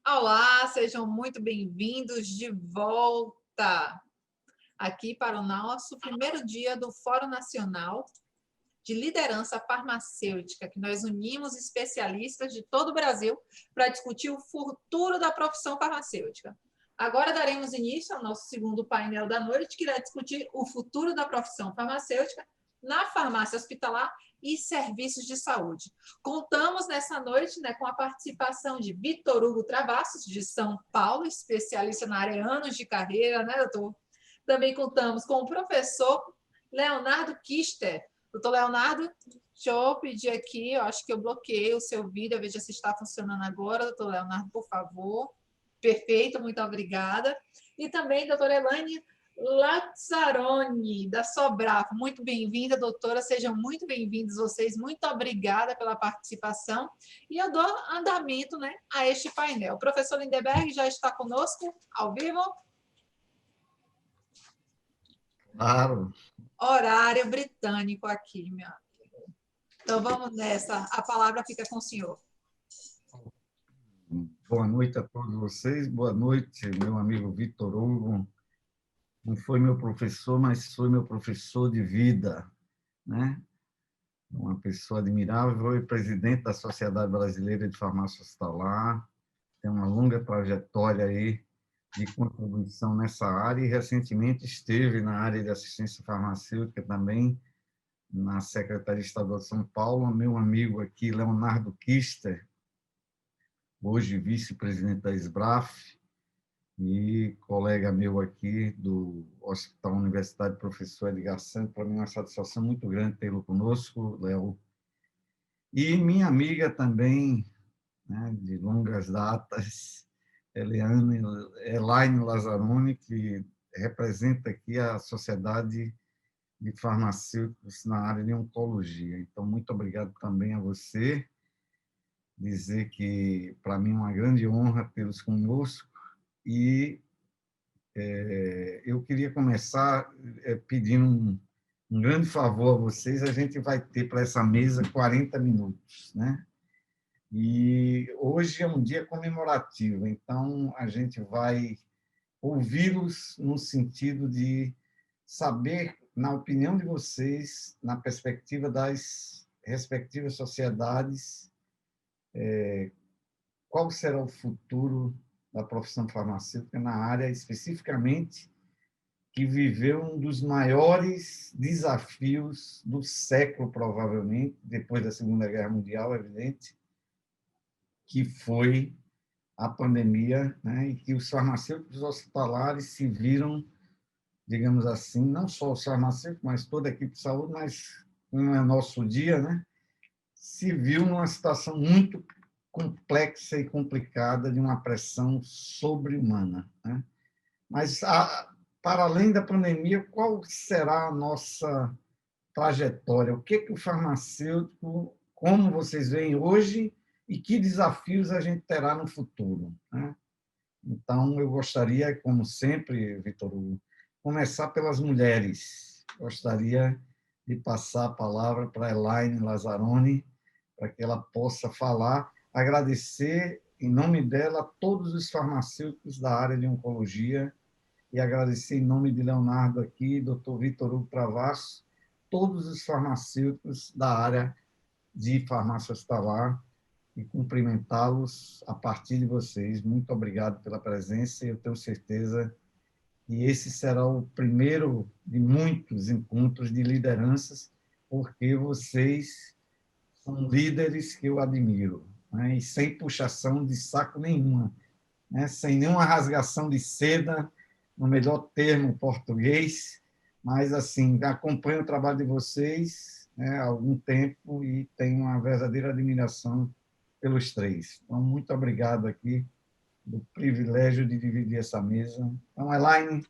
Olá, sejam muito bem-vindos de volta aqui para o nosso primeiro dia do Fórum Nacional de Liderança Farmacêutica, que nós unimos especialistas de todo o Brasil para discutir o futuro da profissão farmacêutica. Agora daremos início ao nosso segundo painel da noite, que irá discutir o futuro da profissão farmacêutica na farmácia hospitalar e serviços de saúde. Contamos nessa noite, com a participação de Vitor Hugo Travassos, de São Paulo, especialista na área anos de carreira, né, doutor? Também contamos com o professor Leonardo Kister. Doutor Leonardo, deixa eu pedir aqui, eu acho que eu bloqueei o seu vídeo, veja se está funcionando agora. Doutor Leonardo, por favor. Perfeito, muito obrigada. E também doutora Elaine Lazzaroni, da Sobraf. Muito bem-vinda, doutora. Sejam muito bem-vindos vocês. Muito obrigada pela participação. E eu dou andamento, a este painel. O professor Lindeberg já está conosco, ao vivo. Claro. Horário britânico aqui, meu amigo. Então, vamos nessa. A palavra fica com o senhor. Boa noite a todos vocês. Boa noite, meu amigo Vitor Hugo. Não foi meu professor, mas foi meu professor de vida, né? Uma pessoa admirável, foi presidente da Sociedade Brasileira de Farmácia Hospitalar, tem uma longa trajetória aí de contribuição nessa área e recentemente esteve na área de assistência farmacêutica também, na Secretaria Estadual de São Paulo. Meu amigo aqui, Leonardo Kister, hoje vice-presidente da SBRAF, e colega meu aqui do Hospital Universitário, professor Edgar Santos. Para mim é uma satisfação muito grande tê-lo conosco, Léo. E minha amiga também, né, de longas datas, Elaine Lazzaroni, que representa aqui a Sociedade de Farmacêuticos na área de oncologia. Então, muito obrigado também a você. Dizer que, para mim, é uma grande honra tê-los conosco. E eu queria começar pedindo um grande favor a vocês. A gente vai ter para essa mesa 40 minutos, né? E hoje é um dia comemorativo, então a gente vai ouvi-los no sentido de saber, na opinião de vocês, na perspectiva das respectivas sociedades, qual será o futuro da profissão farmacêutica na área, especificamente, que viveu um dos maiores desafios do século, provavelmente, depois da Segunda Guerra Mundial, é evidente, que foi a pandemia, né? E que os farmacêuticos hospitalares se viram, digamos assim, não só os farmacêuticos, mas toda a equipe de saúde, mas não é nosso dia, né? Se viu numa situação muito complexa e complicada de uma pressão sobre-humana, né? Mas, para além da pandemia, qual será a nossa trajetória? O que o farmacêutico, como vocês veem hoje, e que desafios a gente terá no futuro, né? Então, eu gostaria, como sempre, Vitor Hugo, começar pelas mulheres. Gostaria de passar a palavra para a Elaine Lazzaroni, para que ela possa falar, agradecer, em nome dela, a todos os farmacêuticos da área de oncologia e agradecer em nome de Leonardo aqui, Dr. Vitor Hugo Travassos, todos os farmacêuticos da área de farmácia hospitalar e cumprimentá-los a partir de vocês. Muito obrigado pela presença e eu tenho certeza que esse será o primeiro de muitos encontros de lideranças, porque vocês são líderes que eu admiro, né? E sem puxação de saco nenhuma, né? Sem nenhuma rasgação de seda, no melhor termo português, mas assim, acompanho o trabalho de vocês, né, há algum tempo e tenho uma verdadeira admiração pelos três. Então, muito obrigado aqui do privilégio de dividir essa mesa. Então, Elaine,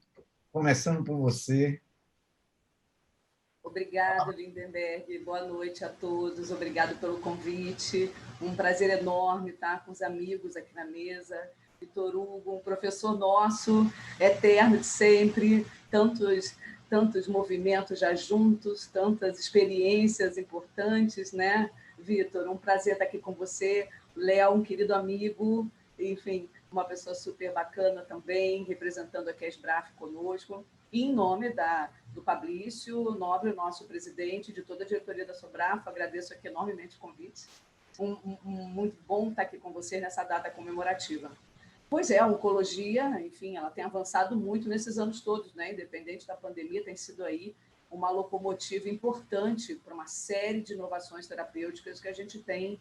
começando por você. Obrigado, Lindenberg. Boa noite a todos. Obrigado pelo convite. Um prazer enorme estar com os amigos aqui na mesa. Vitor Hugo, um professor nosso, eterno de sempre, tantos movimentos já juntos, tantas experiências importantes, né? Vitor, um prazer estar aqui com você. Léo, um querido amigo, enfim, uma pessoa super bacana também, representando aqui a SBRAF conosco, e em nome do Fabrício Nobre, nosso presidente, de toda a diretoria da SOBRAF, agradeço aqui enormemente o convite. Muito bom estar aqui com vocês nessa data comemorativa. Pois é, a oncologia, enfim, ela tem avançado muito nesses anos todos, né? Independente da pandemia, tem sido aí uma locomotiva importante para uma série de inovações terapêuticas que a gente tem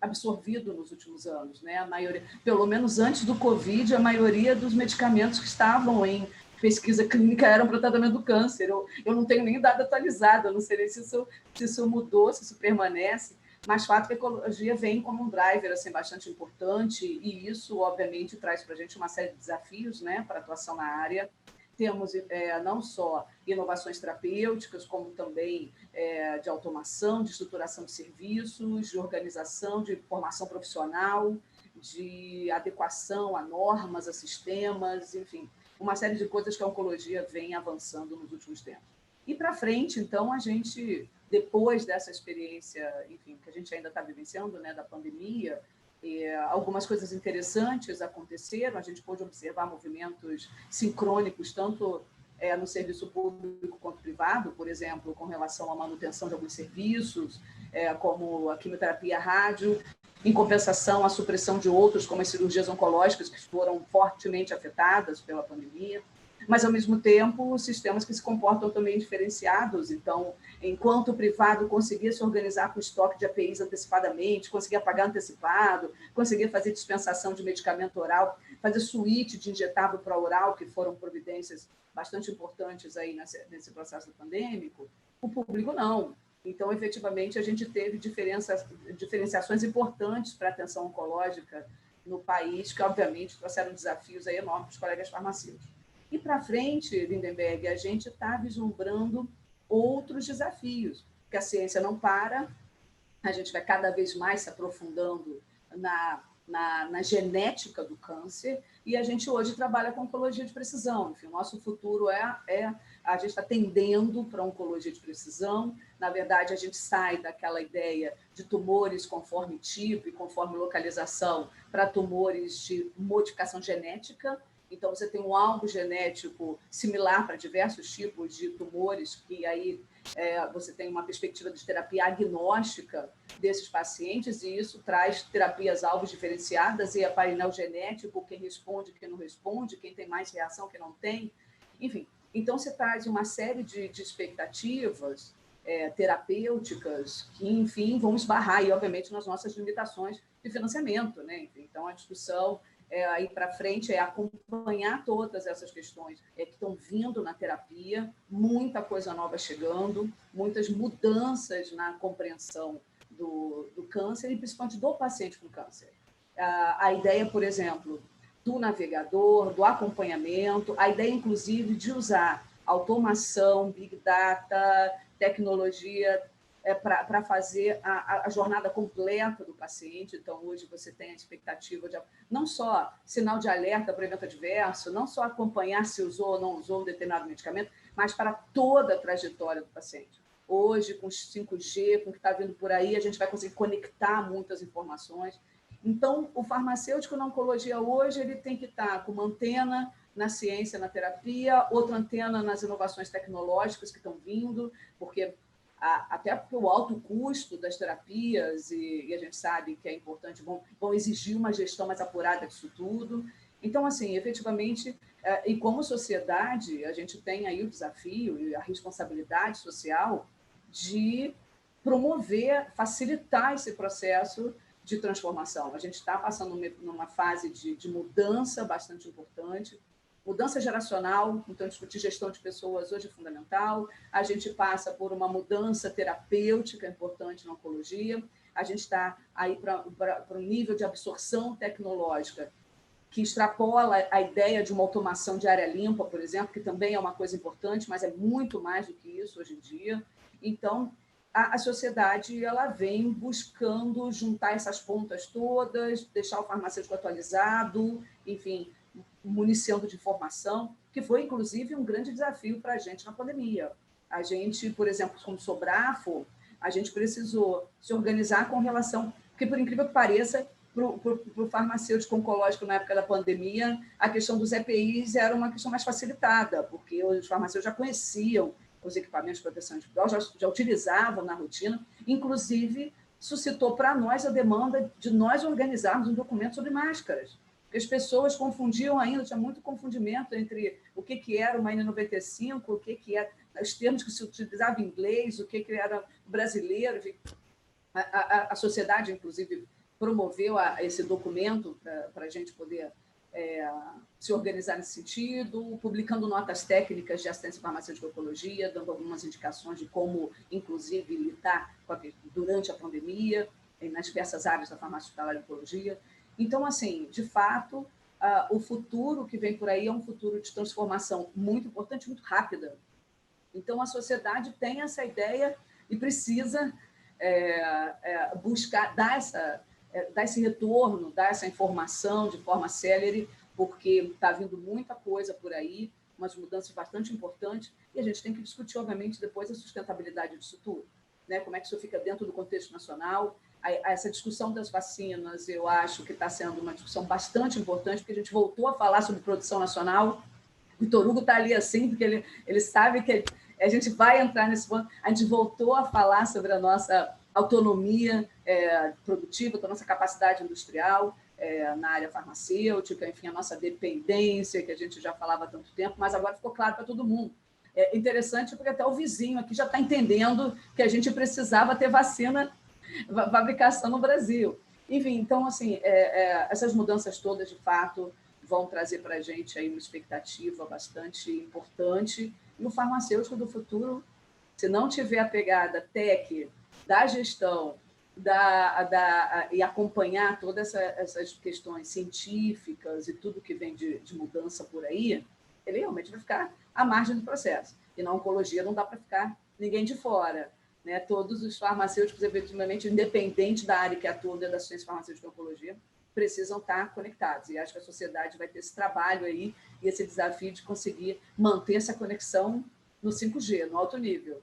absorvido nos últimos anos, né? A maioria, pelo menos antes do Covid, a maioria dos medicamentos que estavam em pesquisa clínica eram para o tratamento do câncer. Eu não tenho nem dado atualizado, eu não sei nem se isso mudou, se isso permanece, mas fato que a ecologia vem como um driver assim, bastante importante, e isso, obviamente, traz para a gente uma série de desafios, né, para a atuação na área. Temos não só inovações terapêuticas, como também de automação, de estruturação de serviços, de organização, de formação profissional, de adequação a normas, a sistemas, enfim, uma série de coisas que a oncologia vem avançando nos últimos tempos. E para frente, então, a gente, depois dessa experiência, enfim, que a gente ainda está vivenciando, né, da pandemia, algumas coisas interessantes aconteceram, a gente pôde observar movimentos sincrônicos, tanto no serviço público quanto privado, por exemplo, com relação à manutenção de alguns serviços, como a quimioterapia a rádio, em compensação, a supressão de outros, como as cirurgias oncológicas, que foram fortemente afetadas pela pandemia, mas, ao mesmo tempo, sistemas que se comportam também diferenciados. Então, enquanto o privado conseguia se organizar com estoque de APIs antecipadamente, conseguia pagar antecipado, conseguia fazer dispensação de medicamento oral, fazer suíte de injetável para oral, que foram providências bastante importantes aí nesse processo pandêmico, o público não. Então, efetivamente, a gente teve diferenciações importantes para a atenção oncológica no país, que, obviamente, trouxeram desafios aí enormes para os colegas farmacêuticos. E para frente, Lindenberg, a gente está vislumbrando outros desafios, porque a ciência não para, a gente vai cada vez mais se aprofundando na genética do câncer, e a gente hoje trabalha com oncologia de precisão. Enfim, o nosso futuro a gente está tendendo para oncologia de precisão. Na verdade, a gente sai daquela ideia de tumores conforme tipo e conforme localização para tumores de modificação genética. Então, você tem um alvo genético similar para diversos tipos de tumores, que aí você tem uma perspectiva de terapia agnóstica desses pacientes, e isso traz terapias-alvos diferenciadas, e é painel genético, quem responde, quem não responde, quem tem mais reação, quem não tem. Enfim, então você traz uma série de expectativas terapêuticas que, enfim, vão esbarrar, aí, obviamente, nas nossas limitações de financiamento, né? Enfim, então, a discussão aí para frente acompanhar todas essas questões que estão vindo na terapia, muita coisa nova chegando, muitas mudanças na compreensão do câncer e principalmente do paciente com câncer. A ideia, por exemplo, do navegador, do acompanhamento, a ideia, inclusive, de usar automação, big data, tecnologia para fazer a jornada completa do paciente. Então, hoje você tem a expectativa de não só sinal de alerta para evento adverso, não só acompanhar se usou ou não usou um determinado medicamento, mas para toda a trajetória do paciente. Hoje, com 5G, com o que está vindo por aí, a gente vai conseguir conectar muitas informações. Então, o farmacêutico na oncologia hoje ele tem que estar com uma antena na ciência, na terapia, outra antena nas inovações tecnológicas que estão vindo, porque até porque o alto custo das terapias, e a gente sabe que é importante, vão exigir uma gestão mais apurada disso tudo. Então, assim, efetivamente, e como sociedade, a gente tem aí o desafio e a responsabilidade social de promover, facilitar esse processo de transformação. A gente está passando numa fase de mudança bastante importante, mudança geracional, então discutir gestão de pessoas hoje é fundamental. A gente passa por uma mudança terapêutica importante na oncologia. A gente está aí para um nível de absorção tecnológica que extrapola a ideia de uma automação de área limpa, por exemplo, que também é uma coisa importante, mas é muito mais do que isso hoje em dia. Então, a sociedade ela vem buscando juntar essas pontas todas, deixar o farmacêutico atualizado, enfim, municiando de informação, que foi, inclusive, um grande desafio para a gente na pandemia. A gente, por exemplo, como SOBRAFO, a gente precisou se organizar com relação... Porque, por incrível que pareça, para o farmacêutico oncológico na época da pandemia, a questão dos EPIs era uma questão mais facilitada, porque os farmacêuticos já conheciam os equipamentos de proteção individual, já utilizavam na rotina, inclusive suscitou para nós a demanda de nós organizarmos um documento sobre máscaras, porque as pessoas confundiam ainda, tinha muito confundimento entre o que era uma N95, o que era os termos que se utilizava em inglês, o que era brasileiro, enfim. A sociedade, inclusive, promoveu esse documento para a gente poder se organizar nesse sentido, publicando notas técnicas de assistência farmacêutica e oncologia, dando algumas indicações de como, inclusive, lidar durante a pandemia, nas diversas áreas da farmácia hospitalar e oncologia. Então, assim, de fato, o futuro que vem por aí é um futuro de transformação muito importante, muito rápida. Então, a sociedade tem essa ideia e precisa buscar, dar esse retorno, dar essa informação de forma célere, porque está vindo muita coisa por aí, umas mudanças bastante importantes, e a gente tem que discutir, obviamente, depois a sustentabilidade disso tudo, né? Como é que isso fica dentro do contexto nacional. Essa discussão das vacinas, eu acho que está sendo uma discussão bastante importante, porque a gente voltou a falar sobre produção nacional. O Vitor Hugo está ali assim, porque ele sabe que a gente vai entrar nesse ponto. A gente voltou a falar sobre a nossa autonomia produtiva, a nossa capacidade industrial na área farmacêutica, enfim, a nossa dependência, que a gente já falava há tanto tempo, mas agora ficou claro para todo mundo. É interessante porque até o vizinho aqui já está entendendo que a gente precisava ter vacina, fabricação no Brasil. Enfim, então, assim, essas mudanças todas, de fato, vão trazer para a gente aí uma expectativa bastante importante. E o farmacêutico do futuro, se não tiver a pegada tech da gestão e acompanhar todas essas questões científicas e tudo que vem de mudança por aí, ele realmente vai ficar à margem do processo. E na oncologia não dá para ficar ninguém de fora, né? Todos os farmacêuticos, efetivamente, independente da área que atuam dentro da ciência farmacêutica e oncologia, precisam estar conectados. E acho que a sociedade vai ter esse trabalho aí e esse desafio de conseguir manter essa conexão no 5G, no alto nível.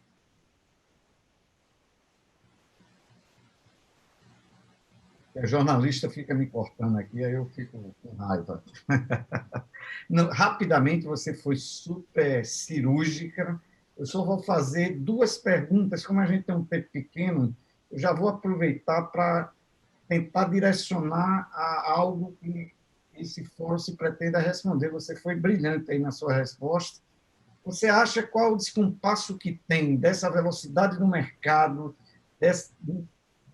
O jornalista fica me cortando aqui, aí eu fico com raiva. Não, rapidamente, você foi super cirúrgica. Eu só vou fazer duas perguntas. Como a gente tem um tempo pequeno, eu já vou aproveitar para tentar direcionar a algo que esse fórum se pretenda responder. Você foi brilhante aí na sua resposta. Você acha qual o descompasso que tem dessa velocidade do mercado,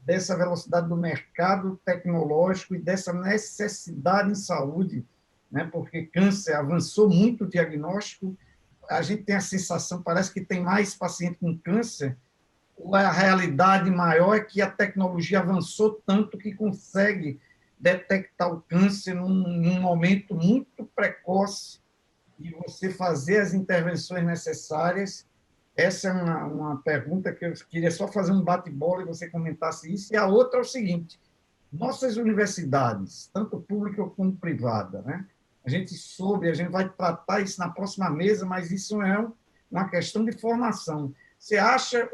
dessa velocidade do mercado tecnológico e dessa necessidade em saúde, né? Porque câncer avançou muito o diagnóstico, a gente tem a sensação, parece que tem mais paciente com câncer, ou a realidade maior é que a tecnologia avançou tanto que consegue detectar o câncer num momento muito precoce e você fazer as intervenções necessárias. Essa é uma pergunta que eu queria só fazer um bate-bola e você comentasse isso. E a outra é o seguinte: nossas universidades, tanto pública como privada, né? A gente vai tratar isso na próxima mesa, mas isso é uma questão de formação. Você acha,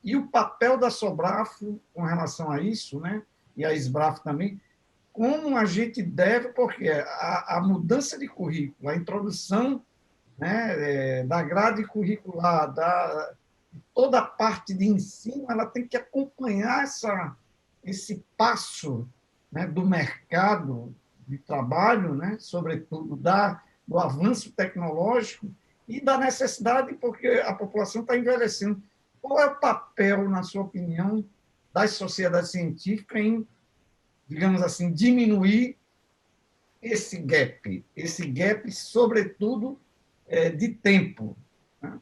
e o papel da Sobrafo com relação a isso, né? E a Esbrafo também, como a gente deve, porque a mudança de currículo, a introdução, né, da grade curricular, toda a parte de ensino, ela tem que acompanhar esse passo, né, do mercado de trabalho, né, sobretudo do avanço tecnológico e da necessidade, porque a população está envelhecendo. Qual é o papel, na sua opinião, das sociedades científicas em, digamos assim, diminuir esse gap, sobretudo, de tempo? Né?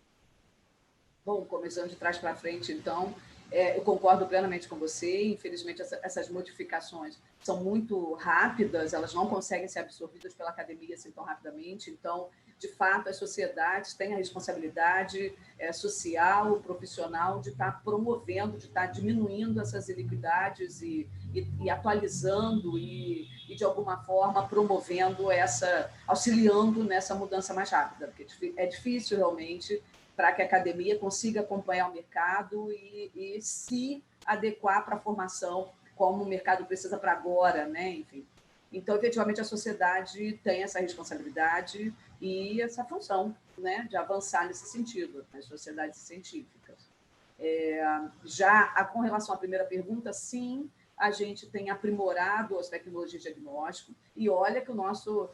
Bom, começando de trás para frente, então, eu concordo plenamente com você. Infelizmente, essas modificações são muito rápidas, elas não conseguem ser absorvidas pela academia assim tão rapidamente. Então, de fato, as sociedades têm a responsabilidade social, profissional, de estar promovendo, de estar diminuindo essas iniquidades e atualizando e, de alguma forma, promovendo auxiliando nessa mudança mais rápida, porque é difícil realmente para que a academia consiga acompanhar o mercado e se adequar para a formação como o mercado precisa para agora, né? Enfim. Então, efetivamente, a sociedade tem essa responsabilidade e essa função, né, de avançar nesse sentido, as sociedades científicas. Com relação à primeira pergunta, sim, a gente tem aprimorado as tecnologias de diagnóstico, e olha que o nosso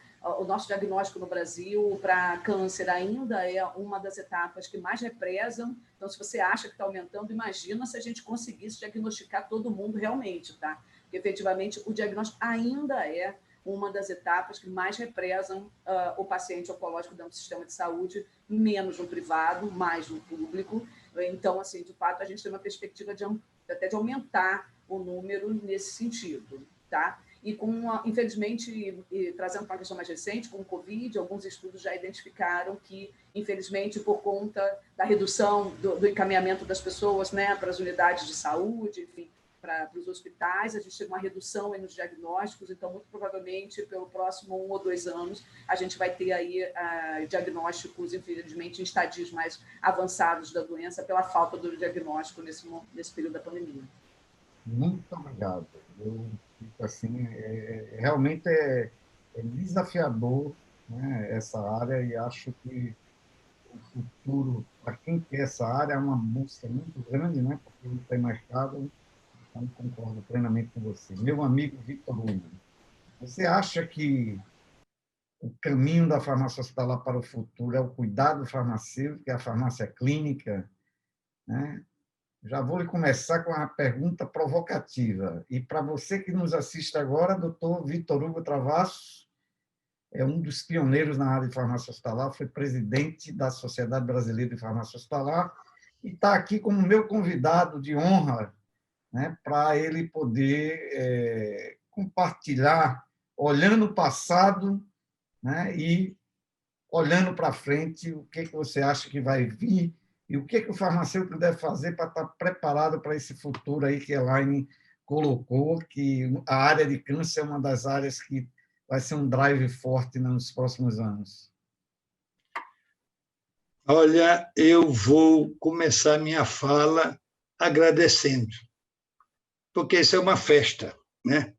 diagnóstico no Brasil para câncer ainda é uma das etapas que mais represam. Então, se você acha que está aumentando, imagina se a gente conseguisse diagnosticar todo mundo realmente, tá? Porque, efetivamente, o diagnóstico ainda é uma das etapas que mais represam o paciente oncológico dentro do sistema de saúde, menos no privado, mais no público. Então, assim, de fato, a gente tem uma perspectiva até de aumentar o número nesse sentido, tá? E infelizmente, trazendo para uma questão mais recente, com o Covid, alguns estudos já identificaram que, infelizmente, por conta da redução do encaminhamento das pessoas, né, para as unidades de saúde, enfim, para os hospitais, a gente teve uma redução nos diagnósticos, então, muito provavelmente, pelo próximo 1 ou 2 anos, a gente vai ter aí diagnósticos, infelizmente, em estadios mais avançados da doença, pela falta do diagnóstico nesse período da pandemia. Muito obrigado. Eu fico assim, realmente é desafiador, né, essa área, e acho que o futuro, para quem quer essa área, é uma busca muito grande, né, porque não tem mercado. Então, concordo plenamente com você. Meu amigo Vitor Hugo, você acha que o caminho da farmácia hospitalar para o futuro é o cuidado farmacêutico, é a farmácia clínica, né? Já vou lhe começar com uma pergunta provocativa. E para você que nos assiste agora, doutor Vitor Hugo Travassos é um dos pioneiros na área de farmácia hospitalar, foi presidente da Sociedade Brasileira de Farmácia Hospitalar e está aqui como meu convidado de honra, né, para ele poder compartilhar, olhando o passado, né, e olhando para frente, o que você acha que vai vir e o que o farmacêutico deve fazer para estar preparado para esse futuro aí que a Elaine colocou, que a área de câncer é uma das áreas que vai ser um drive forte nos próximos anos. Olha, eu vou começar minha fala agradecendo, porque isso é uma festa, né?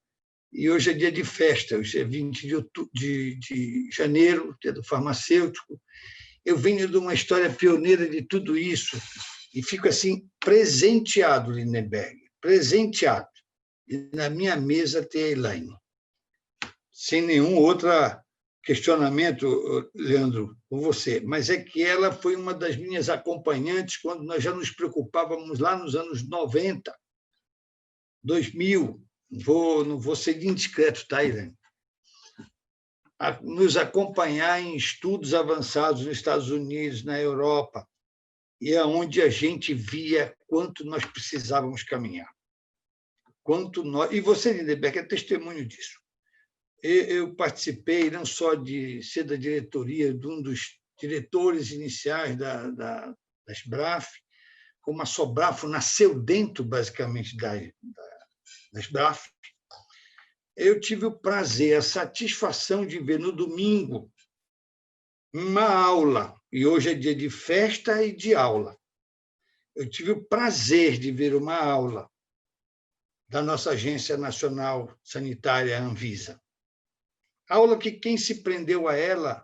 E hoje é dia de festa, hoje é 20 de janeiro, dia do farmacêutico. Eu venho de uma história pioneira de tudo isso e fico assim presenteado, Lindenberg, presenteado. E na minha mesa tem a Elaine. Sem nenhum outro questionamento, Leandro, com você, mas é que ela foi uma das minhas acompanhantes quando nós já nos preocupávamos lá nos anos 90, 2000. Não vou ser indiscreto, tá, Elaine? Nos acompanhar em estudos avançados nos Estados Unidos, na Europa, e é onde a gente via quanto nós precisávamos caminhar. E você, Lindenberg, é testemunho disso. Eu participei não só de ser da diretoria de um dos diretores iniciais da SBRAF, como a Sobrafo nasceu dentro, basicamente, da SBRAF. Eu tive o prazer, a satisfação de ver no domingo uma aula, e hoje é dia de festa e de aula. Eu tive o prazer de ver uma aula da nossa Agência Nacional Sanitária, Anvisa. Aula que quem se prendeu a ela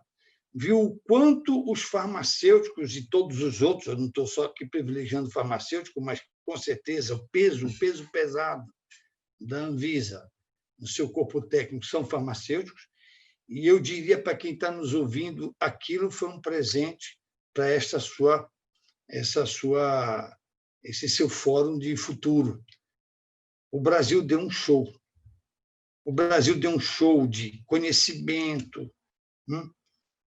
viu o quanto os farmacêuticos e todos os outros, eu não estou só aqui privilegiando o farmacêutico, mas, com certeza, o peso pesado da Anvisa no seu corpo técnico são farmacêuticos, e eu diria para quem está nos ouvindo, aquilo foi um presente para esse seu fórum de futuro. O Brasil deu um show. O Brasil deu um show de conhecimento,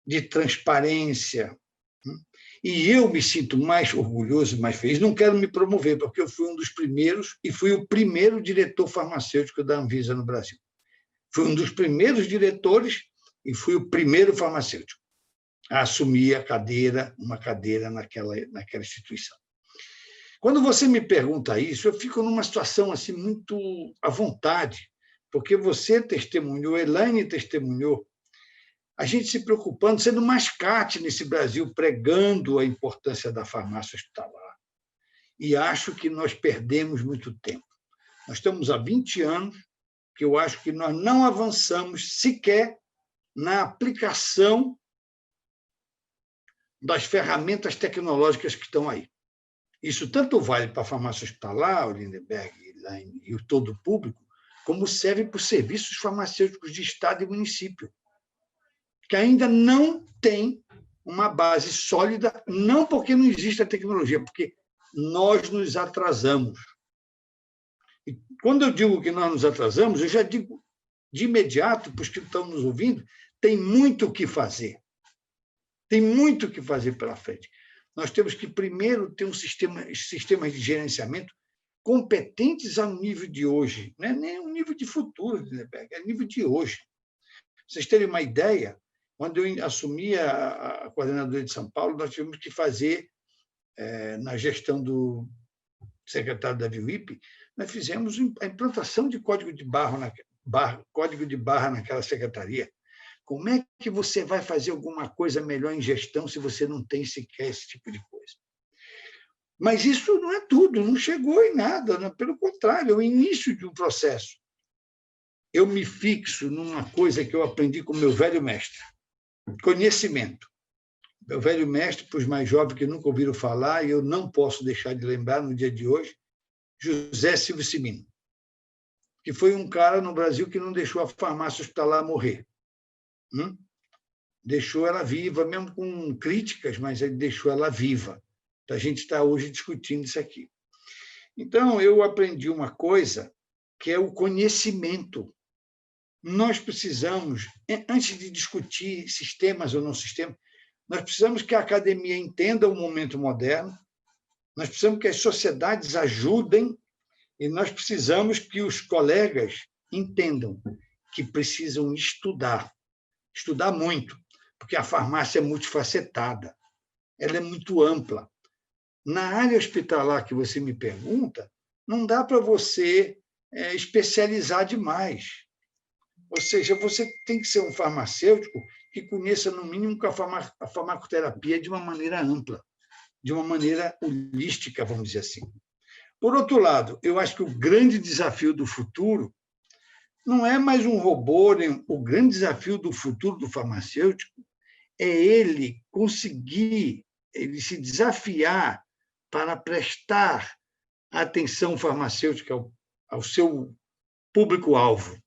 de transparência. E eu me sinto mais orgulhoso, mais feliz. Não quero me promover, porque eu fui um dos primeiros e fui o primeiro diretor farmacêutico da Anvisa no Brasil. Fui um dos primeiros diretores e fui o primeiro farmacêutico a assumir uma cadeira naquela instituição. Quando você me pergunta isso, eu fico numa situação assim muito à vontade, porque você testemunhou, Elaine testemunhou, a gente se preocupando, sendo mascate nesse Brasil, pregando a importância da farmácia hospitalar. E acho que nós perdemos muito tempo. Nós estamos há 20 anos que eu acho que nós não avançamos sequer na aplicação das ferramentas tecnológicas que estão aí. Isso tanto vale para a farmácia hospitalar, o Lindenberg e o todo o público, como serve para os serviços farmacêuticos de Estado e município, que ainda não tem uma base sólida, não porque não existe a tecnologia, porque nós nos atrasamos. E quando eu digo que nós nos atrasamos, eu já digo de imediato para os que estão nos ouvindo, tem muito o que fazer. Tem muito o que fazer pela frente. Nós temos que, primeiro, ter sistemas de gerenciamento competentes ao nível de hoje. Não é nem um nível de futuro, é nível de hoje. Para vocês terem uma ideia, quando eu assumi a coordenadoria de São Paulo, nós tivemos que fazer, na gestão do secretário Davi Wippe, nós fizemos a implantação de código de barra naquela secretaria. Como é que você vai fazer alguma coisa melhor em gestão se você não tem sequer esse tipo de coisa? Mas isso não é tudo, não chegou em nada, não, pelo contrário, é o início de um processo. Eu me fixo numa coisa que eu aprendi com meu velho mestre, conhecimento. Meu velho mestre, para os mais jovens que nunca ouviram falar, e eu não posso deixar de lembrar no dia de hoje, José Silvio Simino, que foi um cara no Brasil que não deixou a farmácia hospitalar morrer. Deixou ela viva, mesmo com críticas, mas ele deixou ela viva. A gente está hoje discutindo isso aqui. Então, eu aprendi uma coisa, que é o conhecimento. Nós precisamos, antes de discutir sistemas ou não sistemas, nós precisamos que a academia entenda o momento moderno, nós precisamos que as sociedades ajudem e nós precisamos que os colegas entendam que precisam estudar muito, porque a farmácia é multifacetada, ela é muito ampla. Na área hospitalar que você me pergunta, não dá para você especializar demais. Ou seja, você tem que ser um farmacêutico que conheça, no mínimo, a farmacoterapia de uma maneira ampla, de uma maneira holística, vamos dizer assim. Por outro lado, eu acho que o grande desafio do futuro não é mais um robô, o grande desafio do futuro do farmacêutico é ele conseguir, ele se desafiar para prestar atenção farmacêutica ao seu público-alvo.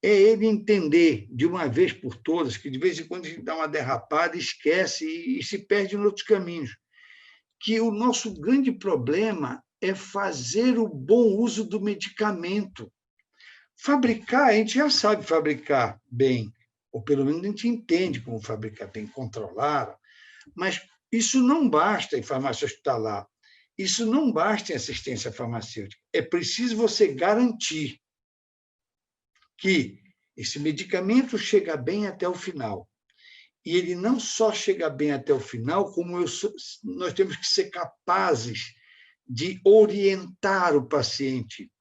É ele entender, de uma vez por todas, que de vez em quando a gente dá uma derrapada, esquece e se perde em outros caminhos, que o nosso grande problema é fazer o bom uso do medicamento. Fabricar, a gente já sabe fabricar bem, ou pelo menos a gente entende como fabricar bem, controlar, mas isso não basta em farmácia hospitalar, isso não basta em assistência farmacêutica. É preciso você garantir que esse medicamento chega bem até o final. E ele não só chega bem até o final, como nós temos que ser capazes de orientar o paciente.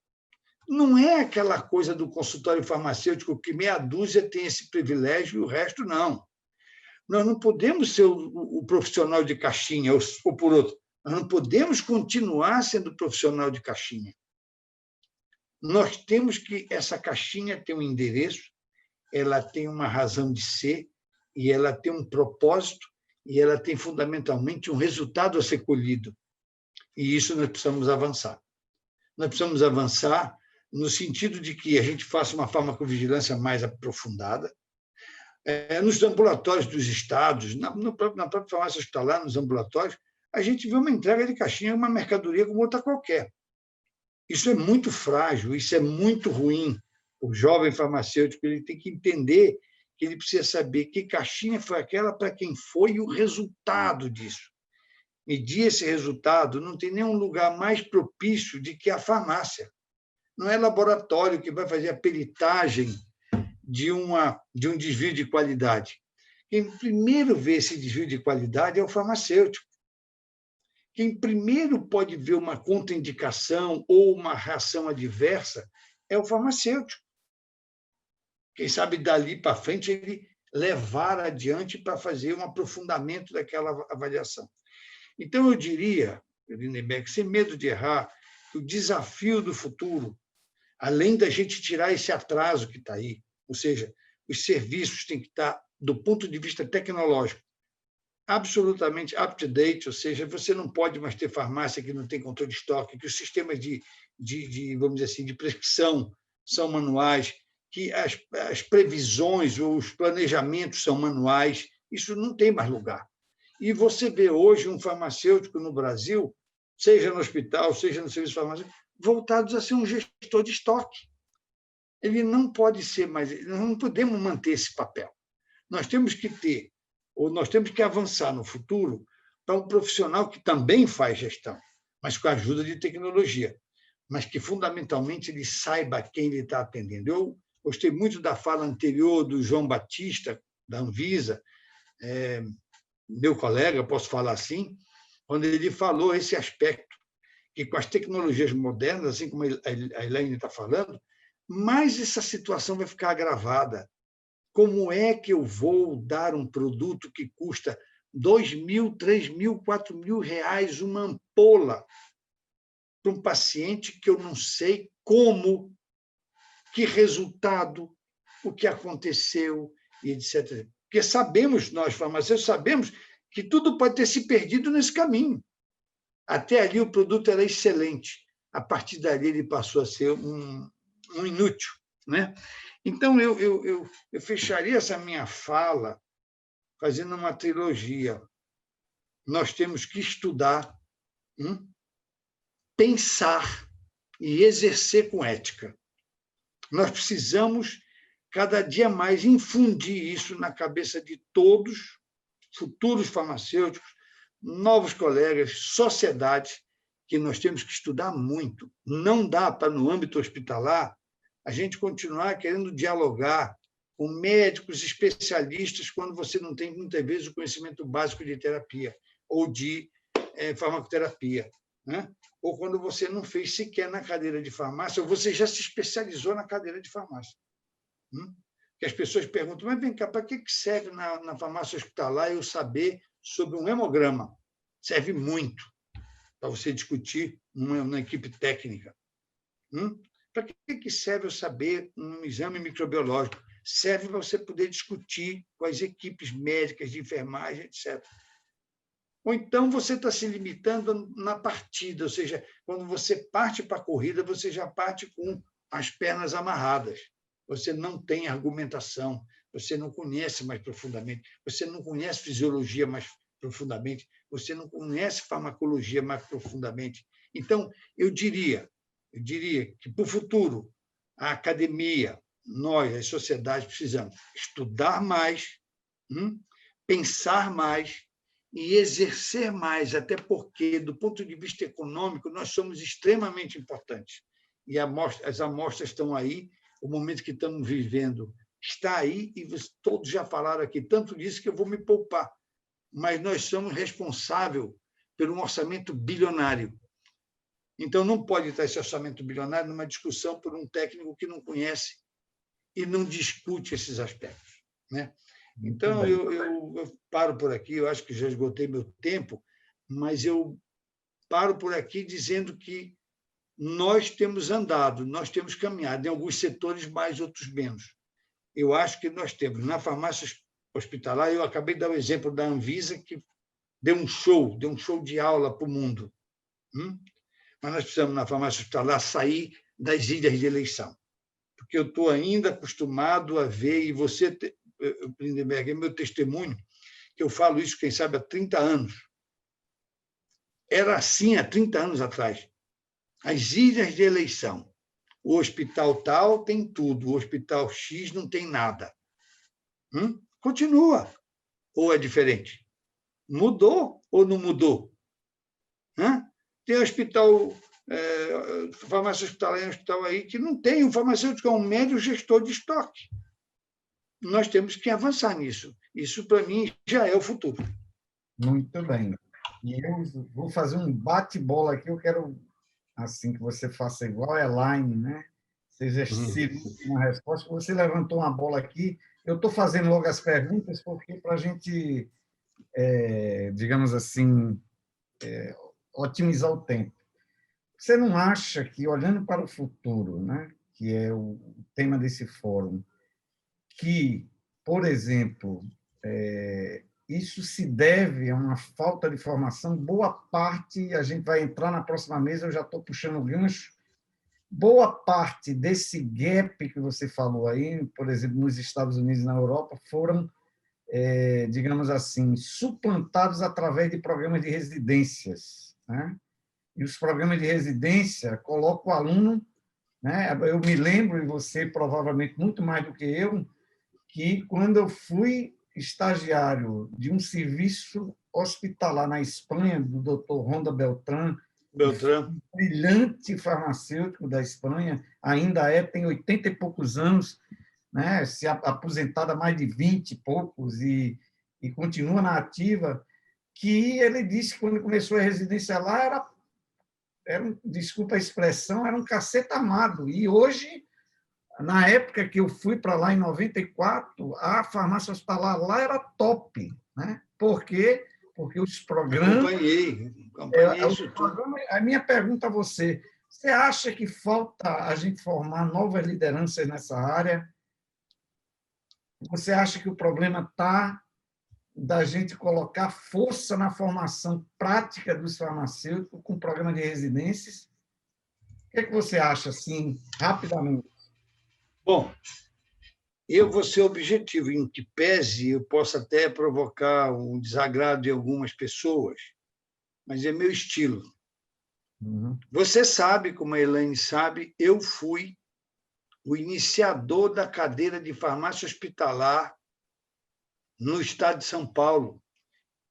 Não é aquela coisa do consultório farmacêutico que meia dúzia tem esse privilégio e o resto não. Nós não podemos ser o profissional de caixinha, ou por outro, nós não podemos continuar sendo profissional de caixinha. Nós temos que essa caixinha ter um endereço, ela tem uma razão de ser, e ela tem um propósito, e ela tem fundamentalmente um resultado a ser colhido. E isso nós precisamos avançar. Nós precisamos avançar no sentido de que a gente faça uma farmacovigilância mais aprofundada. Nos ambulatórios dos estados, na própria farmácia hospitalar, nos ambulatórios, a gente vê uma entrega de caixinha, uma mercadoria como outra qualquer. Isso é muito frágil, isso é muito ruim. O jovem farmacêutico ele tem que entender que ele precisa saber que caixinha foi aquela, para quem foi e o resultado disso. Medir esse resultado não tem nenhum lugar mais propício do que a farmácia. Não é laboratório que vai fazer a peritagem de um desvio de qualidade. Quem primeiro vê esse desvio de qualidade é o farmacêutico. Quem primeiro pode ver uma contraindicação ou uma reação adversa é o farmacêutico. Quem sabe dali para frente ele levar adiante para fazer um aprofundamento daquela avaliação. Então, eu diria, Lindenberg, sem medo de errar, que o desafio do futuro além da gente tirar esse atraso que está aí, ou seja, os serviços têm que estar, do ponto de vista tecnológico, absolutamente up-to-date, ou seja, você não pode mais ter farmácia que não tem controle de estoque, que os sistemas vamos dizer assim, de prescrição são manuais, que as previsões ou os planejamentos são manuais, isso não tem mais lugar. E você vê hoje um farmacêutico no Brasil, seja no hospital, seja no serviço farmacêutico, voltados a ser um gestor de estoque. Ele não pode ser mais, nós não podemos manter esse papel. Nós temos que ter, ou nós temos que avançar no futuro para um profissional que também faz gestão, mas com a ajuda de tecnologia, mas que, fundamentalmente, ele saiba quem ele está atendendo. Eu gostei muito da fala anterior do João Batista, da Anvisa, meu colega, posso falar assim, quando ele falou esse aspecto, que com as tecnologias modernas, assim como a Elaine está falando, mais essa situação vai ficar agravada. Como é que eu vou dar um produto que custa R$2.000, R$3.000, R$4.000 uma ampola para um paciente que eu não sei como, que resultado, o que aconteceu, e etc. Porque sabemos, nós farmacêuticos, sabemos que tudo pode ter se perdido nesse caminho. Até ali o produto era excelente. A partir dali ele passou a ser um inútil, né? Então, eu fecharia essa minha fala fazendo uma trilogia. Nós temos que estudar, pensar e exercer com ética. Nós precisamos, cada dia mais, infundir isso na cabeça de todos, futuros farmacêuticos, novos colegas, sociedades, que nós temos que estudar muito. Não dá para, no âmbito hospitalar, a gente continuar querendo dialogar com médicos especialistas quando você não tem, muitas vezes, o conhecimento básico de terapia ou de farmacoterapia, né? Ou quando você não fez sequer na cadeira de farmácia, ou você já se especializou na cadeira de farmácia. Que as pessoas perguntam, mas vem cá, para que serve na farmácia hospitalar eu saber sobre um hemograma? Serve muito para você discutir na equipe técnica. Para que serve eu saber um exame microbiológico? Serve para você poder discutir com as equipes médicas, de enfermagem, etc. Ou então você está se limitando na partida, ou seja, quando você parte para a corrida, você já parte com as pernas amarradas. Você não tem argumentação, você não conhece mais profundamente, você não conhece fisiologia mais profundamente, você não conhece farmacologia mais profundamente. Então, eu diria que, para o futuro, a academia, nós, as sociedades, precisamos estudar mais, pensar mais e exercer mais, até porque, do ponto de vista econômico, nós somos extremamente importantes. E as amostras estão aí, o momento que estamos vivendo está aí, e todos já falaram aqui tanto disso que eu vou me poupar. Mas nós somos responsáveis por um orçamento bilionário. Então, não pode estar esse orçamento bilionário numa discussão por um técnico que não conhece e não discute esses aspectos, né? Então, eu paro por aqui, eu acho que já esgotei meu tempo, mas eu paro por aqui dizendo que nós temos andado, nós temos caminhado, em alguns setores mais, outros menos. Eu acho que nós temos, na farmácia hospitalar, eu acabei de dar o exemplo da Anvisa, que deu um show de aula para o mundo. Mas nós precisamos, na farmácia hospitalar, sair das ilhas de eleição. Porque eu estou ainda acostumado a ver, e você, Lindenberg, é meu testemunho, que eu falo isso, quem sabe, há 30 anos. Era assim há 30 anos atrás. As ilhas de eleição. O hospital tal tem tudo, o hospital X não tem nada. Continua. Ou é diferente? Mudou ou não mudou? Tem hospital, farmácia hospitalar, hospital aí que não tem, o farmacêutico é um médio gestor de estoque. Nós temos que avançar nisso. Isso, para mim, já é o futuro. Muito bem. E eu vou fazer um bate-bola aqui, eu quero assim que você faça igual a Elaine, né? Você exercite uma resposta. Você levantou uma bola aqui. Eu estou fazendo logo as perguntas porque para a gente, digamos assim, otimizar o tempo. Você não acha que, olhando para o futuro, né, que é o tema desse fórum, que, por exemplo, isso se deve a uma falta de formação. Boa parte, a gente vai entrar na próxima mesa, eu já estou puxando o gancho, boa parte desse gap que você falou aí, por exemplo, nos Estados Unidos e na Europa, foram, digamos assim, suplantados através de programas de residências, né? E os programas de residência colocam o aluno, né? Eu me lembro, e você provavelmente muito mais do que eu, que quando eu fui estagiário de um serviço hospitalar na Espanha, do Dr. Ronda Beltrán, um brilhante farmacêutico da Espanha, ainda tem 80 e poucos anos, né? Se aposentado há mais de 20 e poucos e continua na ativa, que ele disse que quando começou a residência lá desculpa a expressão, era um cacete amado. E hoje, na época que eu fui para lá, em 94, a farmácia hospitalar lá era top. Né? Por quê? Porque os programas... Acompanhei isso tudo. A minha pergunta a você, você acha que falta a gente formar novas lideranças nessa área? Você acha que o problema está da gente colocar força na formação prática dos farmacêuticos com o programa de residências? O que é que você acha, assim, rapidamente? Bom, eu vou ser objetivo, em que pese eu possa até provocar um desagrado de algumas pessoas, mas é meu estilo. Uhum. Você sabe, como a Elaine sabe, eu fui o iniciador da cadeira de farmácia hospitalar no estado de São Paulo,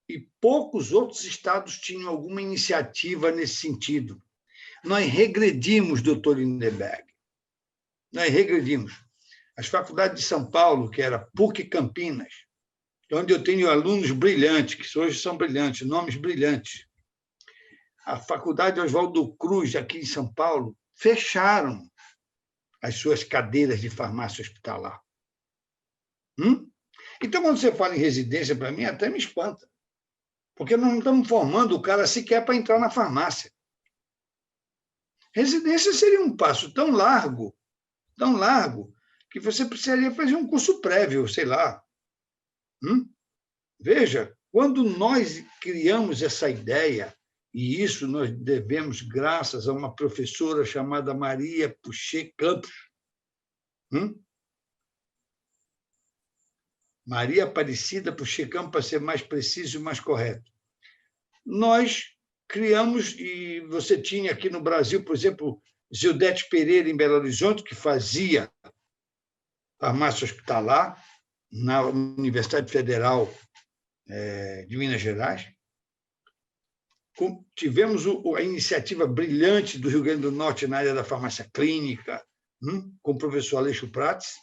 e poucos outros estados tinham alguma iniciativa nesse sentido. Nós regredimos, doutor Lindenberg. Nós regredimos. As faculdades de São Paulo, que era PUC Campinas, onde eu tenho alunos brilhantes, que hoje são brilhantes, nomes brilhantes. A Faculdade Oswaldo Cruz, aqui em São Paulo, fecharam as suas cadeiras de farmácia hospitalar. Então, quando você fala em residência, para mim, até me espanta. Porque nós não estamos formando o cara sequer para entrar na farmácia. Residência seria um passo tão largo, que você precisaria fazer um curso prévio, sei lá. Veja, quando nós criamos essa ideia, e isso nós devemos graças a uma professora chamada Maria Puchet Campos, Maria Aparecida Puchet Campos, para ser mais preciso e mais correto. Nós criamos, e você tinha aqui no Brasil, por exemplo, Zildete Pereira, em Belo Horizonte, que fazia farmácia hospitalar na Universidade Federal de Minas Gerais. Tivemos a iniciativa brilhante do Rio Grande do Norte na área da farmácia clínica, com o professor Aleixo Prates.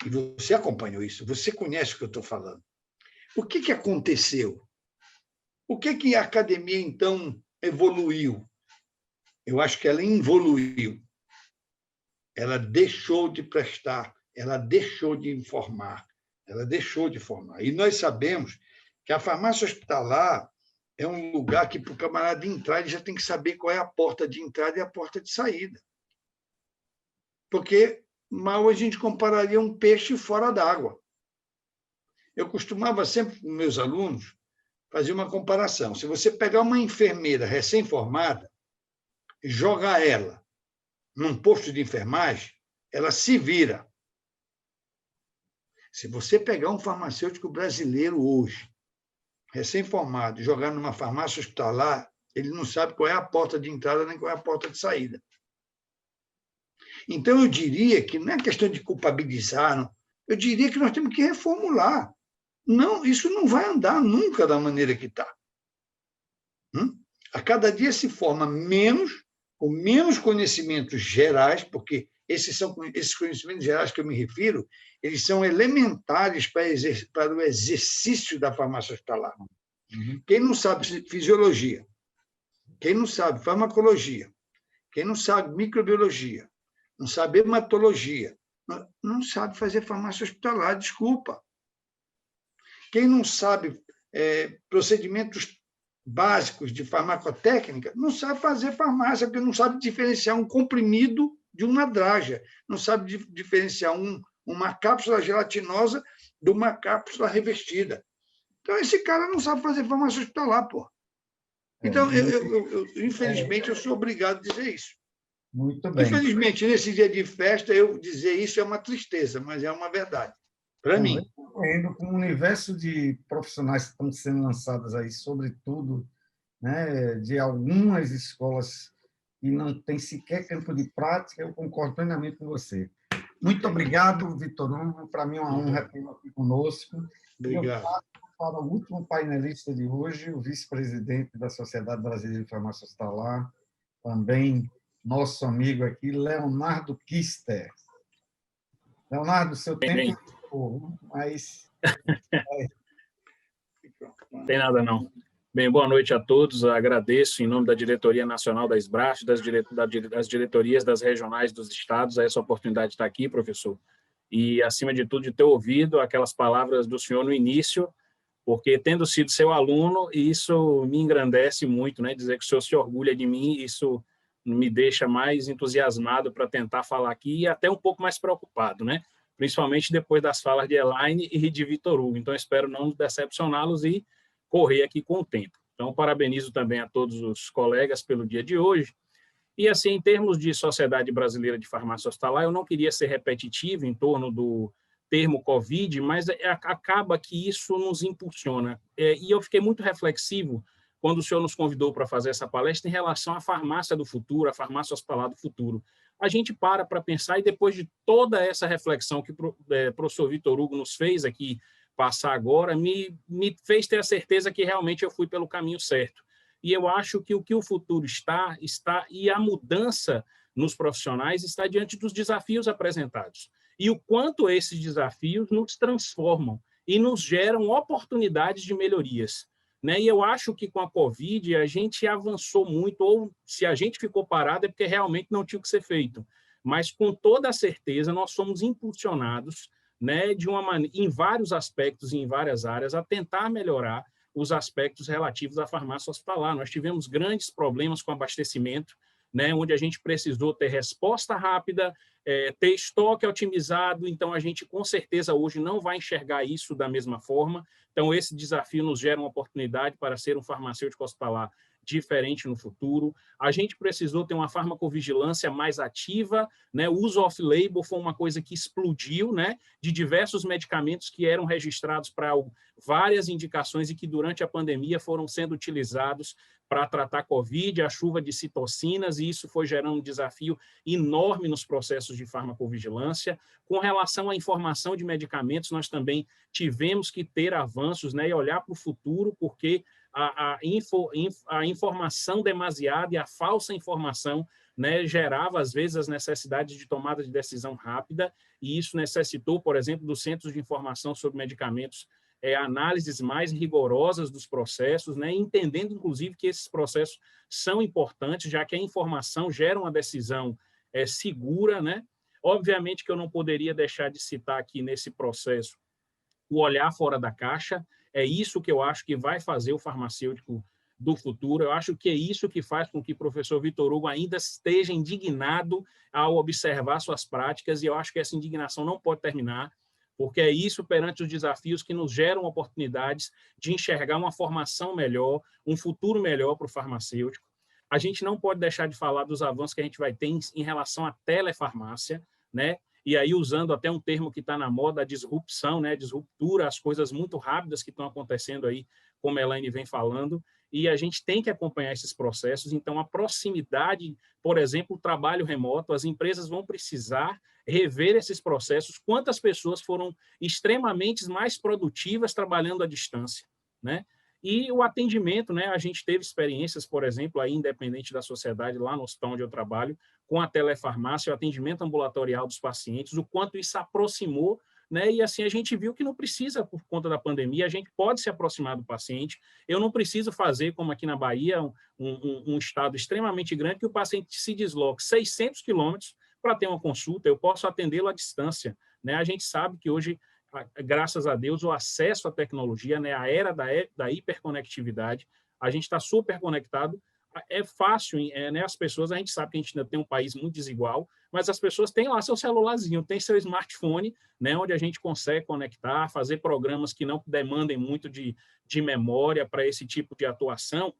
E você acompanhou isso, você conhece o que eu estou falando. O que aconteceu? O que a academia, então, evoluiu? Eu acho que ela involuiu. Ela deixou de prestar, ela deixou de informar, ela deixou de formar. E nós sabemos que a farmácia hospitalar é um lugar que, para o camarada entrar, ele já tem que saber qual é a porta de entrada e a porta de saída. Porque mal a gente compararia um peixe fora d'água. Eu costumava sempre, com meus alunos, fazer uma comparação. Se você pegar uma enfermeira recém-formada, jogar ela num posto de enfermagem, ela se vira. Se você pegar um farmacêutico brasileiro hoje, recém-formado, e jogar numa farmácia hospitalar, ele não sabe qual é a porta de entrada nem qual é a porta de saída. Então, eu diria que não é questão de culpabilizar, não. Eu diria que nós temos que reformular. Não, isso não vai andar nunca da maneira que está. A cada dia se forma menos, com menos conhecimentos gerais, porque esses conhecimentos gerais que eu me refiro, eles são elementares para o exercício da farmácia hospitalar. Quem não sabe fisiologia, quem não sabe farmacologia, quem não sabe microbiologia, não sabe hematologia, não sabe fazer farmácia hospitalar, desculpa. Quem não sabe procedimentos básicos de farmacotécnica, não sabe fazer farmácia, porque não sabe diferenciar um comprimido de uma draga, não sabe diferenciar uma cápsula gelatinosa de uma cápsula revestida. Então, esse cara não sabe fazer farmácia hospitalar, pô. Então, infelizmente, eu sou obrigado a dizer isso. Muito bem. Infelizmente, nesse dia de festa, eu dizer isso é uma tristeza, mas é uma verdade, para mim. Com o universo de profissionais que estão sendo lançados aí, sobretudo, né, de algumas escolas que não tem sequer campo de prática, eu concordo plenamente com você. Muito obrigado, Vitor Hugo. Para mim é uma honra tê-lo aqui conosco. Obrigado. Eu passo para o último painelista de hoje, o vice-presidente da Sociedade Brasileira de Farmácia Hospitalar, também nosso amigo aqui, Leonardo Kister. Leonardo, seu tempo é pouco, mas... Não tem nada, não. Bem, boa noite a todos. Eu agradeço, em nome da Diretoria Nacional da SBRAF, das diretorias das regionais dos estados, essa oportunidade de estar aqui, professor. E, acima de tudo, de ter ouvido aquelas palavras do senhor no início, porque, tendo sido seu aluno, isso me engrandece muito, né? Dizer que o senhor se orgulha de mim, isso me deixa mais entusiasmado para tentar falar aqui e até um pouco mais preocupado, né? Principalmente depois das falas de Elaine e de Vitor Hugo. Então, espero não decepcioná-los e correr aqui com o tempo. Então, parabenizo também a todos os colegas pelo dia de hoje. E, assim, em termos de Sociedade Brasileira de Farmácia Hospitalar, eu não queria ser repetitivo em torno do termo Covid, mas acaba que isso nos impulsiona. E eu fiquei muito reflexivo quando o senhor nos convidou para fazer essa palestra em relação à farmácia do futuro, à farmácia hospitalar do futuro. A gente para pensar e, depois de toda essa reflexão que o professor Vitor Hugo nos fez aqui passar agora, me fez ter a certeza que realmente eu fui pelo caminho certo. E eu acho que o que o futuro está, e a mudança nos profissionais está diante dos desafios apresentados. E o quanto esses desafios nos transformam e nos geram oportunidades de melhorias, né? E eu acho que com a Covid a gente avançou muito, ou se a gente ficou parado é porque realmente não tinha o que ser feito. Mas, com toda a certeza, nós somos impulsionados, né, em vários aspectos e em várias áreas, a tentar melhorar os aspectos relativos à farmácia hospitalar. Nós tivemos grandes problemas com abastecimento, né, onde a gente precisou ter resposta rápida, ter estoque otimizado. Então, a gente, com certeza, hoje não vai enxergar isso da mesma forma. Então, esse desafio nos gera uma oportunidade para ser um farmacêutico hospitalar diferente no futuro. A gente precisou ter uma farmacovigilância mais ativa, né? O uso off-label foi uma coisa que explodiu, né? De diversos medicamentos que eram registrados para várias indicações e que durante a pandemia foram sendo utilizados para tratar COVID, a chuva de citocinas, e isso foi gerando um desafio enorme nos processos de farmacovigilância. Com relação à informação de medicamentos, nós também tivemos que ter avanços, né? E olhar para o futuro, porque a informação demasiada e a falsa informação, né, gerava, às vezes, as necessidades de tomada de decisão rápida, e isso necessitou, por exemplo, dos centros de informação sobre medicamentos, análises mais rigorosas dos processos, né, entendendo, inclusive, que esses processos são importantes, já que a informação gera uma decisão segura, né? Obviamente que eu não poderia deixar de citar aqui nesse processo o olhar fora da caixa. É isso que eu acho que vai fazer o farmacêutico do futuro. Eu acho que é isso que faz com que o professor Vitor Hugo ainda esteja indignado ao observar suas práticas, e eu acho que essa indignação não pode terminar, porque é isso, perante os desafios, que nos geram oportunidades de enxergar uma formação melhor, um futuro melhor para o farmacêutico. A gente não pode deixar de falar dos avanços que a gente vai ter em relação à telefarmácia, né? E aí, usando até um termo que está na moda, a disrupção, né? Disruptura, as coisas muito rápidas que estão acontecendo aí, como a Elaine vem falando, e a gente tem que acompanhar esses processos. Então, a proximidade, por exemplo, o trabalho remoto, as empresas vão precisar rever esses processos. Quantas pessoas foram extremamente mais produtivas trabalhando à distância, né? E o atendimento, né? A gente teve experiências, por exemplo, aí, independente da sociedade, lá no hospital onde eu trabalho, com a telefarmácia, o atendimento ambulatorial dos pacientes, o quanto isso aproximou, né? E assim a gente viu que não precisa, por conta da pandemia, a gente pode se aproximar do paciente. Eu não preciso fazer, como aqui na Bahia, um estado extremamente grande, que o paciente se desloque 600 quilômetros para ter uma consulta. Eu posso atendê-lo à distância, né? A gente sabe que hoje, graças a Deus, o acesso à tecnologia, né, a era da hiperconectividade, a gente está super conectado é fácil, né? As pessoas, a gente sabe que a gente ainda tem um país muito desigual, mas as pessoas têm lá seu celularzinho, tem seu smartphone, né? Onde a gente consegue conectar, fazer programas que não demandem muito de memória para esse tipo de atuação.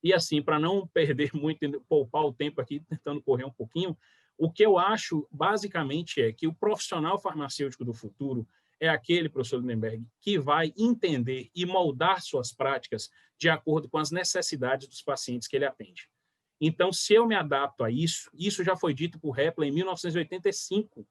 E assim, para não perder muito, poupar o tempo aqui, tentando correr um pouquinho, o que eu acho, basicamente, é que o profissional farmacêutico do futuro é aquele, professor Lindenberg, que vai entender e moldar suas práticas de acordo com as necessidades dos pacientes que ele atende. Então, se eu me adapto a isso, isso já foi dito por Hepler em 1985,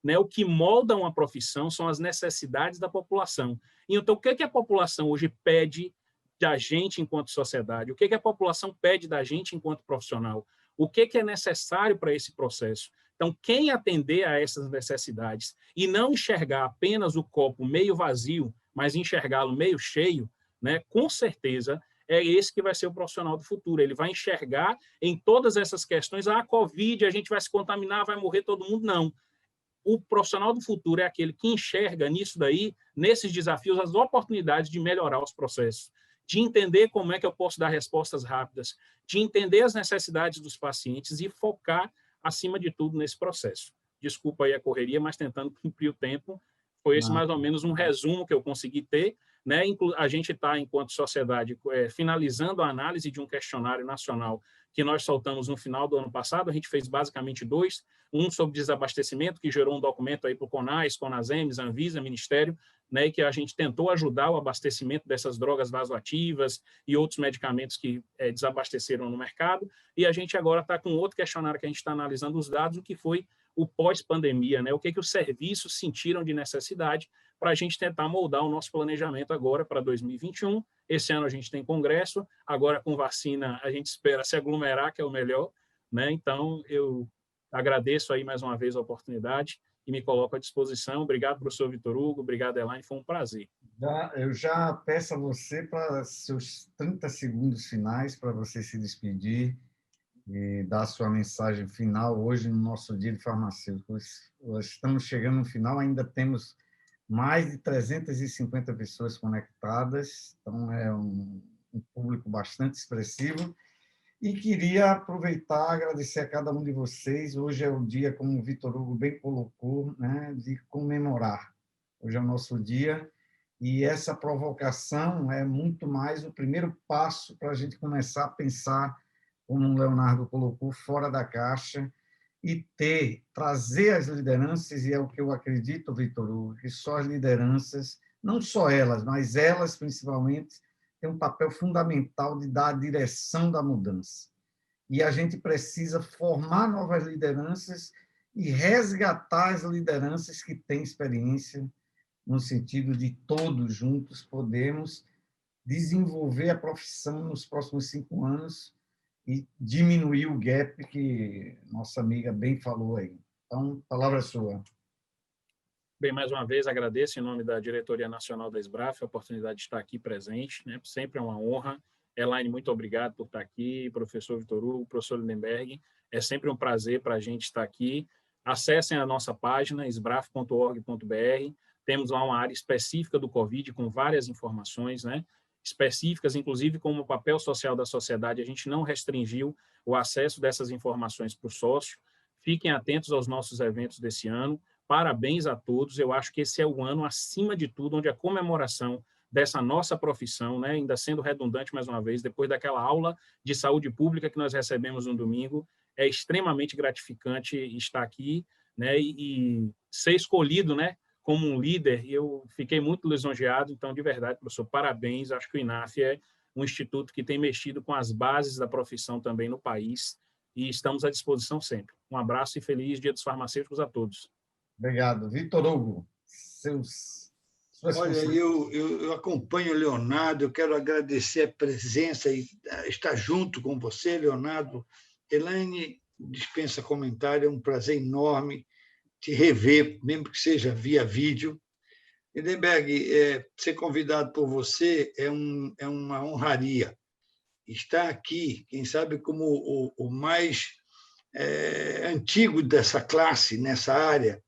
né? O que molda uma profissão são as necessidades da população. Então, o que a população hoje pede da gente enquanto sociedade? O que a população pede da gente enquanto profissional? O que é necessário para esse processo? Então, quem atender a essas necessidades e não enxergar apenas o copo meio vazio, mas enxergá-lo meio cheio, né, com certeza é esse que vai ser o profissional do futuro. Ele vai enxergar em todas essas questões, a Covid, a gente vai se contaminar, vai morrer todo mundo. Não. O profissional do futuro é aquele que enxerga nisso daí, nesses desafios, as oportunidades de melhorar os processos, de entender como é que eu posso dar respostas rápidas, de entender as necessidades dos pacientes e focar, acima de tudo, nesse processo. Desculpa aí a correria, mas tentando cumprir o tempo. Foi esse mais ou menos um resumo que eu consegui ter, né? A gente está, enquanto sociedade, finalizando a análise de um questionário nacional que nós soltamos no final do ano passado. A gente fez basicamente 2, um sobre desabastecimento, que gerou um documento aí para o CONAS, CONASEMES, Anvisa, Ministério, né, e que a gente tentou ajudar o abastecimento dessas drogas vasoativas e outros medicamentos que desabasteceram no mercado. E a gente agora está com outro questionário que a gente está analisando os dados, o que foi o pós-pandemia, né? O que os serviços sentiram de necessidade para a gente tentar moldar o nosso planejamento agora para 2021. Esse ano a gente tem congresso, agora com vacina a gente espera se aglomerar, que é o melhor, né? Então, eu agradeço aí mais uma vez a oportunidade e me coloco à disposição. Obrigado, professor Vitor Hugo, obrigado, Elaine, foi um prazer. Eu já peço a você para seus 30 segundos finais, para você se despedir e dar a sua mensagem final hoje no nosso dia de farmacêuticos. Nós estamos chegando no final, ainda temos mais de 350 pessoas conectadas, então é um público bastante expressivo. E queria aproveitar, agradecer a cada um de vocês. Hoje é o dia, como o Vitor Hugo bem colocou, né, de comemorar. Hoje é o nosso dia, e essa provocação é muito mais o primeiro passo para a gente começar a pensar, como o Leonardo colocou, fora da caixa, e trazer as lideranças, e é o que eu acredito, Vitor Hugo, que só as lideranças, não só elas, mas elas principalmente, têm um papel fundamental de dar a direção da mudança. E a gente precisa formar novas lideranças e resgatar as lideranças que têm experiência, no sentido de todos juntos podemos desenvolver a profissão nos próximos 5 anos e diminuir o gap que nossa amiga bem falou aí. Então, a palavra é sua. Bem, mais uma vez, agradeço em nome da Diretoria Nacional da SBRAF a oportunidade de estar aqui presente, né? Sempre é uma honra. Elaine, muito obrigado por estar aqui, professor Vitor Hugo, professor Lindenberg. É sempre um prazer para a gente estar aqui. Acessem a nossa página, sbraf.org.br. Temos lá uma área específica do Covid, com várias informações, né? Específicas, inclusive como o papel social da sociedade. A gente não restringiu o acesso dessas informações para o sócio. Fiquem atentos aos nossos eventos desse ano. Parabéns a todos. Eu acho que esse é o ano, acima de tudo, onde a comemoração dessa nossa profissão, né, ainda sendo redundante mais uma vez, depois daquela aula de saúde pública que nós recebemos no domingo, é extremamente gratificante estar aqui, né, e ser escolhido, né, como um líder. Eu fiquei muito lisonjeado. Então, de verdade, professor, parabéns. Acho que o INAF é um instituto que tem mexido com as bases da profissão também no país, e estamos à disposição sempre. Um abraço e feliz Dia dos Farmacêuticos a todos. Obrigado. Vitor Hugo, Olha, eu acompanho o Leonardo, eu quero agradecer a presença e estar junto com você, Leonardo. Elaine, dispensa comentário, é um prazer enorme te rever, mesmo que seja via vídeo. Lindenberg, ser convidado por você é uma honraria. Estar aqui, quem sabe, como o mais antigo dessa classe, nessa área,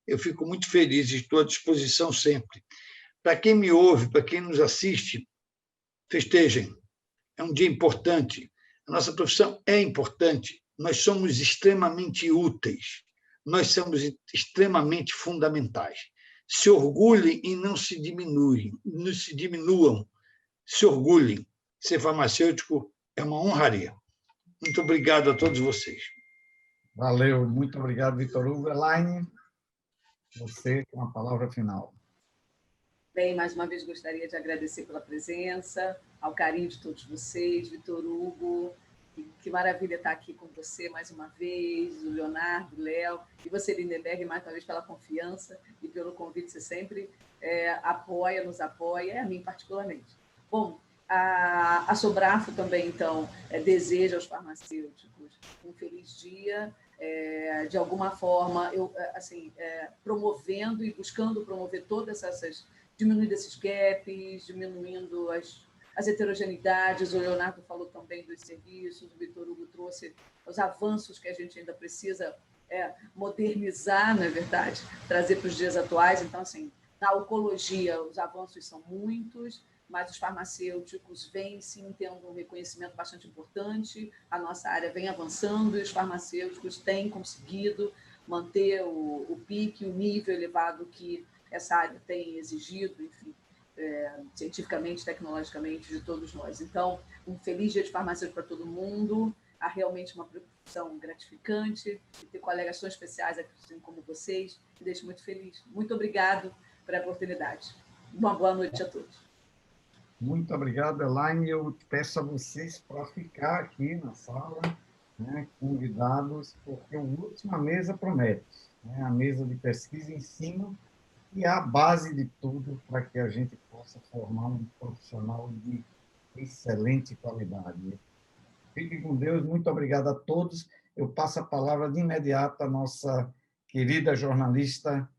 eu fico muito feliz e estou à disposição sempre. Para quem me ouve, para quem nos assiste, festejem. É um dia importante. A nossa profissão é importante, nós somos extremamente úteis, nós somos extremamente fundamentais. Se orgulhem e não se diminuam, se orgulhem. Ser farmacêutico é uma honraria. Muito obrigado a todos vocês. Valeu, muito obrigado, Vitor Hugo. Elaine, você com a palavra final. Bem, mais uma vez gostaria de agradecer pela presença, ao carinho de todos vocês, Vitor Hugo. Que maravilha estar aqui com você mais uma vez, o Leonardo, o Léo, e você, Lindenberg, mais uma vez pela confiança e pelo convite. Você sempre nos apoia, a mim particularmente. Bom, a Sobrafo também, então, deseja aos farmacêuticos um feliz dia, de alguma forma, promovendo e buscando promover todas essas, diminuindo esses gaps, diminuindo as heterogeneidades. O Leonardo falou também dos serviços, o Vitor Hugo trouxe os avanços que a gente ainda precisa modernizar, não é verdade? Trazer para os dias atuais. Então, assim, na oncologia, os avanços são muitos, mas os farmacêuticos vêm, sim, tendo um reconhecimento bastante importante, a nossa área vem avançando e os farmacêuticos têm conseguido manter o pique, o nível elevado que essa área tem exigido, enfim, cientificamente, tecnologicamente, de todos nós. Então, um feliz dia de farmacêutico para todo mundo. Há realmente uma profissão gratificante e ter colegas tão especiais assim como vocês me deixa muito feliz. Muito obrigado pela oportunidade. Uma boa noite a todos. Muito obrigado, Elaine. Eu peço a vocês para ficar aqui na sala, né, convidados, porque a última mesa promete, né, a mesa de pesquisa e ensino, e é a base de tudo para que a gente possa formar um profissional de excelente qualidade. Fiquem com Deus, muito obrigado a todos. Eu passo a palavra de imediato à nossa querida jornalista